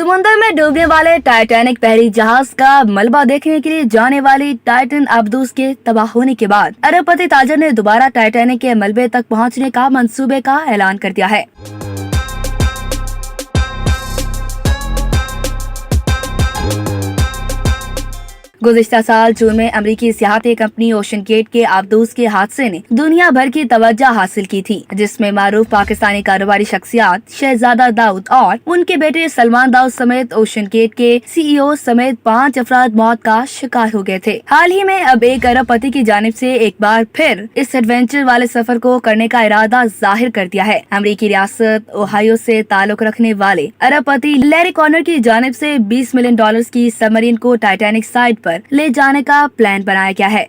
समुद्र में डूबने वाले टाइटैनिक पहली जहाज का मलबा देखने के लिए जाने वाली टाइटन अब्दूस के तबाह होने के बाद अरबपति ताजर ने दोबारा टाइटैनिक के मलबे तक पहुंचने का मंसूबे का ऐलान कर दिया है। गुज़िश्ता साल जून में अमेरिकी सियाहती कंपनी ओशन गेट के अब्दूस के हादसे ने दुनिया भर की तवज्जो हासिल की थी, जिसमें मारूफ पाकिस्तानी कारोबारी शख्सियत शहजादा दाऊद और उनके बेटे सलमान दाऊद समेत ओशन गेट के सीईओ समेत 5 अफराद मौत का शिकार हो गए थे। हाल ही में अब एक अरबपति की जानिब से एक बार फिर इस एडवेंचर वाले सफर को करने का इरादा जाहिर कर दिया है। अमेरिकी रियासत ओहायो से ताल्लुक रखने वाले अरबपति लैरी कॉनर की जानिब से $20 मिलियन की सबमरीन को टाइटैनिक साइट पर ले जाने का प्लान बनाया गया है।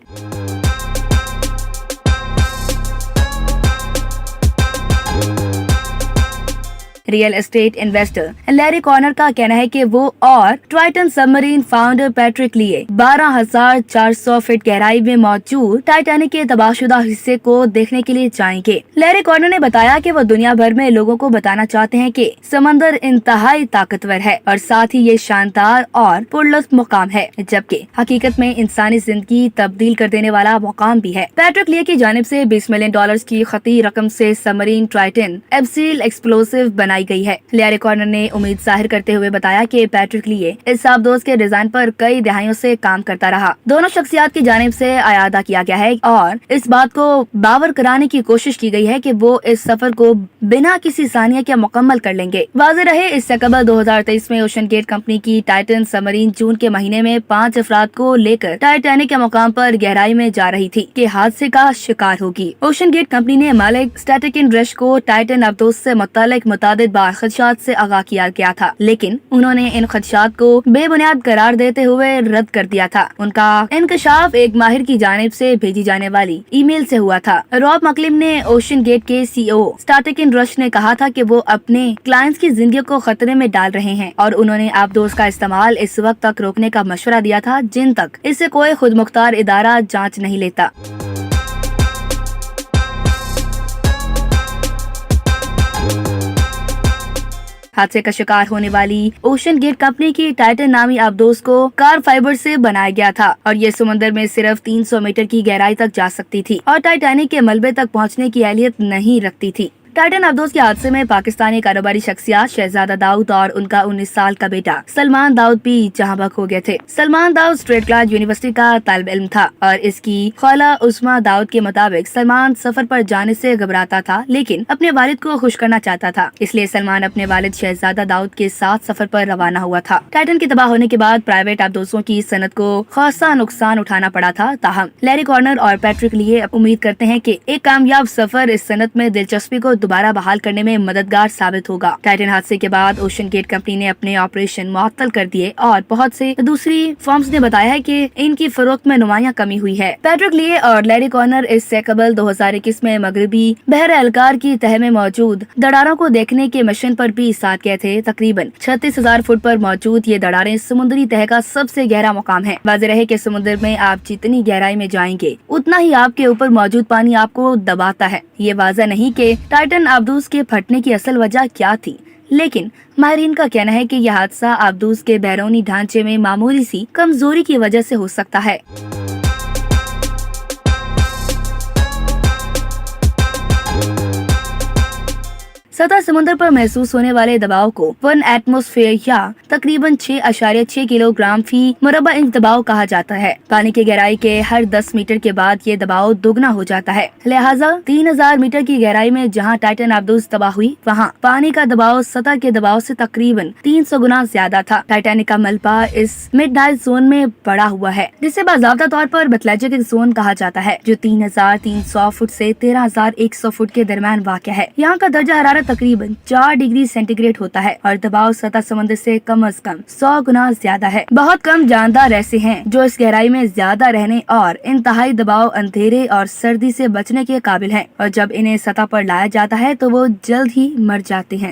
Real estate investor Larry Connor का कहना है कि वो और ट्राइटन सबमरीन फाउंडर पैट्रिक लिए 12,400 फीट गहराई में मौजूद टाइटैनिक के तबाहशुदा हिस्से को देखने के लिए जाएंगे। लैरी कॉनर ने बताया कि वो दुनिया भर में लोगों को बताना चाहते हैं कि समंदर इंतहाई ताकतवर है और साथ ही ये शानदार और पुरलुत्फ मुकाम है, जबकि हकीकत में इंसानी जिंदगी तब्दील कर देने वाला मुकाम भी है। पैट्रिक लिए की जानिब से $20 मिलियन की खती रकम से सबमरीन ट्राइटन एब्सील एक्सप्लोसिव बनाई गई है। लैरी कॉनर ने उम्मीद जाहिर करते हुए बताया कि पैट्रिक लिए इस अब्दूस के डिजाइन पर कई दहाइयों से काम करता रहा। दोनों शख्सियत की जानिब से अयादा किया गया है और इस बात को बावर कराने की कोशिश की गई है कि वो इस सफर को बिना किसी सानिया के मुकम्मल कर लेंगे। वाज़ेह रहे, इससे कबल 2023 में ओशन गेट कंपनी की टाइटन सबमरीन जून के महीने में 5 अफराद को लेकर टाइटैनिक के मुकाम पर गहराई में जा रही थी कि हादसे का शिकार होगी। ओशन गेट कंपनी ने मालिक स्टैटिकिन रश को टाइटन अब्दूस से मुतालिक मुतादिद बार खदशात से आगाह किया गया था, लेकिन उन्होंने इन खदशात को बेबुनियाद करार देते हुए रद्द कर दिया था। उनका इंकशाफ एक माहिर की जानिब से भेजी जाने वाली ईमेल से हुआ था। रॉब मकलिम ने ओशन गेट के सीईओ स्टैटिकिन रश ने कहा था कि वो अपने क्लाइंट्स की जिंदगी को खतरे में डाल रहे हैं और उन्होंने अब्दूस का इस्तेमाल इस वक्त तक रोकने का मशवरा दिया था जिन तक इसे कोई खुद मुख्तार इदारा जांच नहीं लेता। हादसे का शिकार होने वाली ओशन गेट कंपनी की टाइटन नामी अब्दूस को कार फाइबर से बनाया गया था और ये समुद्र में सिर्फ 300 मीटर की गहराई तक जा सकती थी और टाइटैनिक के मलबे तक पहुंचने की अहलियत नहीं रखती थी। टाइटन अब्दूस के हादसे में पाकिस्तानी कारोबारी शख्सियत शहजादा दाऊद और उनका 19 साल का बेटा सलमान दाऊद भी जहां बहक हो गए थे। सलमान दाऊद स्ट्रेट क्लास यूनिवर्सिटी का तालिब इल्म था और इसकी खौला उस्मा दाऊद के मुताबिक सलमान सफर पर जाने से घबराता था, लेकिन अपने वालिद को खुश करना चाहता था, इसलिए सलमान अपने वालिद शहजादा दाऊद के साथ सफर पर रवाना हुआ था। टाइटन के तबाह होने के बाद प्राइवेट अब्दूसों की सनत को खासा नुकसान उठाना पड़ा था। ताहम लैरी कॉर्नर और पैट्रिक लिए उम्मीद करते हैं कि एक कामयाब सफर इस सनत में दिलचस्पी को दोबारा बहाल करने में मददगार साबित होगा। टाइटन हादसे के बाद ओशन गेट कंपनी ने अपने ऑपरेशन मुअत्तल कर दिए और बहुत से दूसरी फर्म्स ने बताया है कि इनकी फरोख्त में नुमाया कमी हुई है। पैट्रिक लिए और लैरी कॉर्नर इससे कबल 2021 में मगरबी बहर अलकार की तह में मौजूद दरारों को देखने के मिशन पर भी साथ गए थे। तकरीबन 36,000 फुट पर मौजूद ये दरारें समुद्री तह का सबसे गहरा मुकाम है। वाज़ेह रहे कि समुद्र में आप जितनी गहराई में जाएंगे उतना ही आपके ऊपर मौजूद पानी आपको दबाता है। ये वाज़ेह नहीं कि टाइटन अब्दूस के फटने की असल वजह क्या थी, लेकिन माहिरीन का कहना है कि यह हादसा अब्दूस के बैरूनी ढांचे में मामूली सी कमजोरी की वजह से हो सकता है। सतह समुद्र पर महसूस होने वाले दबाव को 1 एटमॉस्फेयर या तकरीबन 6.6 किलोग्राम फी मुरबा इंच दबाव कहा जाता है। पानी की गहराई के हर 10 मीटर के बाद ये दबाव दोगुना हो जाता है। लिहाजा 3000 मीटर की गहराई में जहां टाइटन अब्दूस तबाह हुई, वहां पानी का दबाव सतह के दबाव से तकरीबन 300 गुना ज्यादा था। टाइटैनिक का मलबा इस मिडनाइट जोन में पड़ा हुआ है, जिसे बाज़ाब्ता तौर पर बतलाजिक जोन कहा जाता है, जो 3300 फुट से 13,100 फुट के दरमियान वाक़या है। यहाँ का दर्जा हरारत तकरीबन 4 डिग्री सेंटीग्रेड होता है और दबाव सतह समंदर से कम अज कम 100 गुना ज्यादा है। बहुत कम जानदार ऐसे हैं जो इस गहराई में ज्यादा रहने और इंतहाई दबाव, अंधेरे और सर्दी से बचने के काबिल हैं और जब इन्हें सतह पर लाया जाता है तो वो जल्द ही मर जाते हैं।